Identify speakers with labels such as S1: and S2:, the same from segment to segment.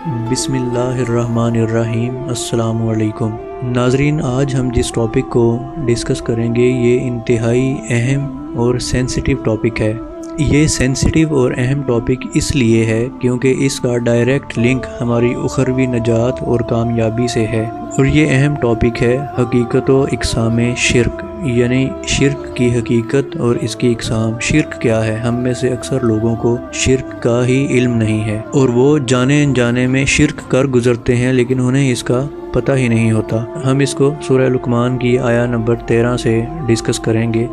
S1: بسم اللہ الرحمن الرحیم۔ السلام علیکم ناظرین، آج ہم جس ٹاپک کو ڈسکس کریں گے یہ انتہائی اہم اور سینسٹیو ٹاپک ہے۔ یہ سینسٹیو اور اہم ٹاپک اس لیے ہے کیونکہ اس کا ڈائریکٹ لنک ہماری اخروی نجات اور کامیابی سے ہے، اور یہ اہم ٹاپک ہے حقیقت و اقسام شرک، یعنی شرک کی حقیقت اور اس کی اقسام۔ شرک کیا ہے؟ ہم میں سے اکثر لوگوں کو شرک کا ہی علم نہیں ہے، اور وہ جانے انجانے میں شرک کر گزرتے ہیں لیکن انہیں اس کا پتہ ہی نہیں ہوتا۔ ہم اس کو سورہ لقمان کی آیہ نمبر 13 سے ڈسکس کریں گے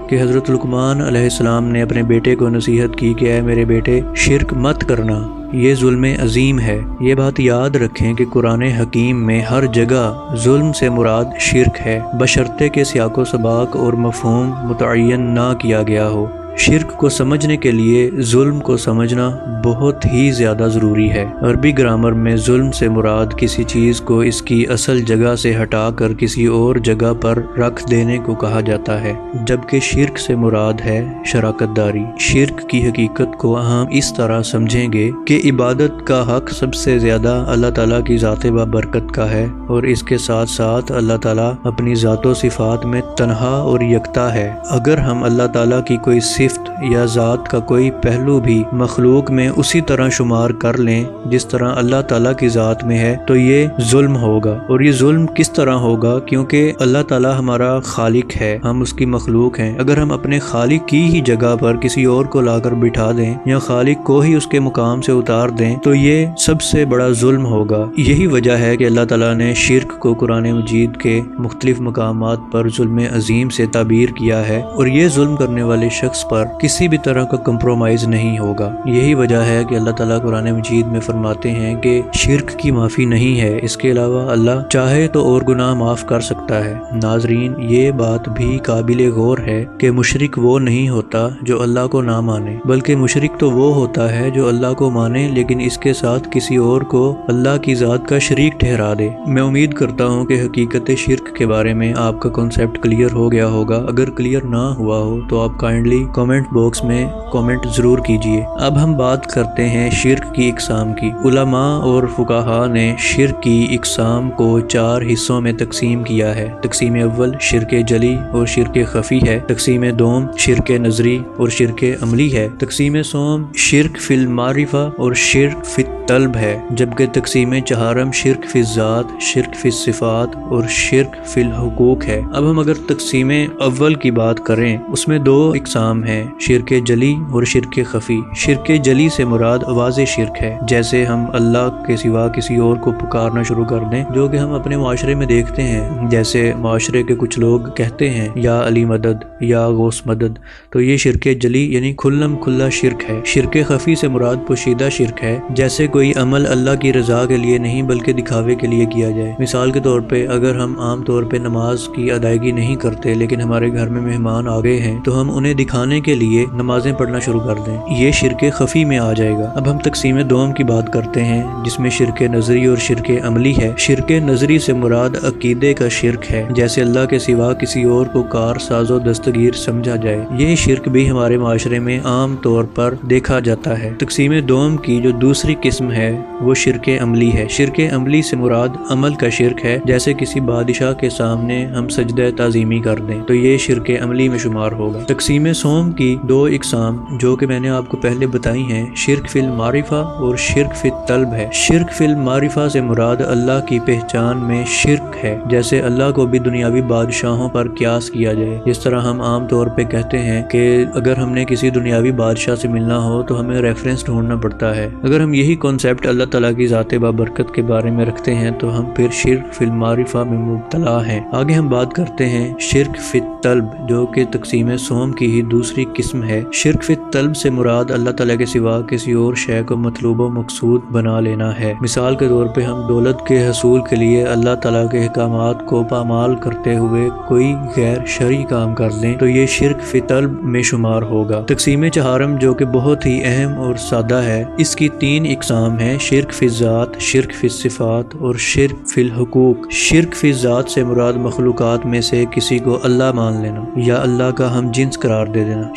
S1: کہ حضرت لقمان علیہ السلام نے اپنے بیٹے کو نصیحت کی کہ اے میرے بیٹے، شرک مت کرنا، یہ ظلم عظیم ہے۔ یہ بات یاد رکھیں کہ قرآن حکیم میں ہر جگہ ظلم سے مراد شرک ہے، بشرطے کہ سیاق و سباق اور مفہوم متعین نہ کیا گیا ہو۔ شرک کو سمجھنے کے لیے ظلم کو سمجھنا بہت ہی زیادہ ضروری ہے۔ عربی گرامر میں ظلم سے مراد کسی چیز کو اس کی اصل جگہ سے ہٹا کر کسی اور جگہ پر رکھ دینے کو کہا جاتا ہے، جبکہ شرک سے مراد ہے شراکت داری۔ شرک کی حقیقت کو ہم اس طرح سمجھیں گے کہ عبادت کا حق سب سے زیادہ اللہ تعالیٰ کی ذات بابرکت کا ہے، اور اس کے ساتھ ساتھ اللہ تعالیٰ اپنی ذات و صفات میں تنہا اور یکتا ہے۔ اگر ہم اللہ تعالیٰ کی کوئی صفت یا ذات کا کوئی پہلو بھی مخلوق میں اسی طرح شمار کر لیں جس طرح اللہ تعالیٰ کی ذات میں ہے تو یہ ظلم ہوگا۔ اور یہ ظلم کس طرح ہوگا؟ کیونکہ اللہ تعالیٰ ہمارا خالق ہے، ہم اس کی مخلوق ہیں۔ اگر ہم اپنے خالق کی ہی جگہ پر کسی اور کو لا کر بٹھا دیں یا خالق کو ہی اس کے مقام سے اتار دیں تو یہ سب سے بڑا ظلم ہوگا۔ یہی وجہ ہے کہ اللہ تعالیٰ نے شرک کو قرآن مجید کے مختلف مقامات پر ظلم عظیم سے تعبیر کیا ہے، اور یہ ظلم کرنے والے شخص پر کسی بھی طرح کا کمپرومائز نہیں ہوگا۔ یہی وجہ ہے کہ اللہ تعالیٰ قرآن مجید میں فرماتے ہیں کہ شرک کی معافی نہیں ہے، اس کے علاوہ اللہ چاہے تو اور گناہ معاف کر سکتا ہے۔ ناظرین، یہ بات بھی قابل غور ہے کہ مشرک وہ نہیں ہوتا جو اللہ کو نہ مانے، بلکہ مشرک تو وہ ہوتا ہے جو اللہ کو مانے لیکن اس کے ساتھ کسی اور کو اللہ کی ذات کا شریک ٹھہرا دے۔ میں امید کرتا ہوں کہ حقیقت شرک کے بارے میں آپ کا کنسیپٹ کلیئر ہو گیا ہوگا۔ اگر کلیئر نہ ہوا ہو تو آپ کائنڈلی کامنٹ باکس میں کامنٹ ضرور کیجئے۔ اب ہم بات کرتے ہیں شرک کی اقسام کی۔ علماء اور فقہاء نے شرک کی اقسام کو 4 حصوں میں تقسیم کیا ہے۔ تقسیم اول شرک جلی اور شرک خفی ہے۔ تقسیم دوم شرک نظری اور شرک عملی ہے۔ تقسیم سوم شرک فی المعرفہ اور شرک فی الطلب ہے، جبکہ تقسیم چہارم شرک فی الذات، شرک فی الصفات اور شرک فی الحقوق ہے۔ اب ہم اگر تقسیم اول کی بات کریں، اس میں 2 اقسام ہیں، شرک جلی اور شرک خفی۔ شرک جلی سے مراد واضح شرک ہے، جیسے ہم اللہ کے سوا کسی اور کو پکارنا شروع کر دیں، جو کہ ہم اپنے معاشرے میں دیکھتے ہیں۔ جیسے معاشرے کے کچھ لوگ کہتے ہیں یا علی مدد یا غوث مدد، تو یہ شرک جلی یعنی کھلم کھلا شرک ہے۔ شرک خفی سے مراد پوشیدہ شرک ہے، جیسے کوئی عمل اللہ کی رضا کے لیے نہیں بلکہ دکھاوے کے لیے کیا جائے۔ مثال کے طور پہ اگر ہم عام طور پہ نماز کی ادائیگی نہیں کرتے لیکن ہمارے گھر میں مہمان آ گئے ہیں تو ہم انہیں دکھانے کے لیے نمازیں پڑھنا شروع کر دیں، یہ شرک خفی میں آ جائے گا۔ اب ہم تقسیم دوم کی بات کرتے ہیں، جس میں شرک نظری اور شرک عملی ہے۔ شرک نظری سے مراد عقیدے کا شرک ہے، جیسے اللہ کے سوا کسی اور کو کار ساز و دستگیر سمجھا جائے۔ یہ شرک بھی ہمارے معاشرے میں عام طور پر دیکھا جاتا ہے۔ تقسیم دوم کی جو دوسری قسم ہے وہ شرک عملی ہے۔ شرک عملی سے مراد عمل کا شرک ہے، جیسے کسی بادشاہ کے سامنے ہم سجدہ تعظیمی کر دیں تو یہ شرک عملی میں شمار ہوگا۔ تقسیم سوم کی 2 اقسام جو کہ میں نے آپ کو پہلے بتائی ہیں، شرک فی المعرفہ اور شرک فی الطلب ہے۔ شرک فی المعرفہ سے مراد اللہ کی پہچان میں شرک ہے، جیسے اللہ کو بھی دنیاوی بادشاہوں پر قیاس کیا جائے۔ جس طرح ہم عام طور پہ کہتے ہیں کہ اگر ہم نے کسی دنیاوی بادشاہ سے ملنا ہو تو ہمیں ریفرنس ڈھونڈنا پڑتا ہے۔ اگر ہم یہی کانسیپٹ اللہ تعالیٰ کی ذات بابرکت کے بارے میں رکھتے ہیں تو ہم پھر شرک فی المعرفہ میں مبتلا ہیں۔ آگے ہم بات کرتے ہیں شرک فی الطلب، جو کہ تقسیم سوم کی ہی دوسری قسم ہے۔ شرک فی الطلب سے مراد اللہ تعالیٰ کے سوا کسی اور شے کو مطلوب و مقصود بنا لینا ہے۔ مثال کے طور پہ ہم دولت کے حصول کے لیے اللہ تعالیٰ کے احکامات کو پامال کرتے ہوئے کوئی غیر شرعی کام کر دیں تو یہ شرک فی طلب میں شمار ہوگا۔ تقسیم چہارم جو کہ بہت ہی اہم اور سادہ ہے، اس کی 3 اقسام ہیں، شرک فی الذات، شرک فی الصفات اور شرک فی الحقوق۔ شرک فی الذات سے مراد مخلوقات میں سے کسی کو اللہ مان لینا یا اللہ کا ہم جنس قرار دے دینا۔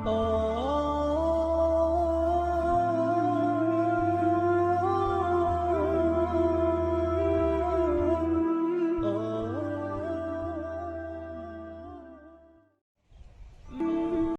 S2: Oh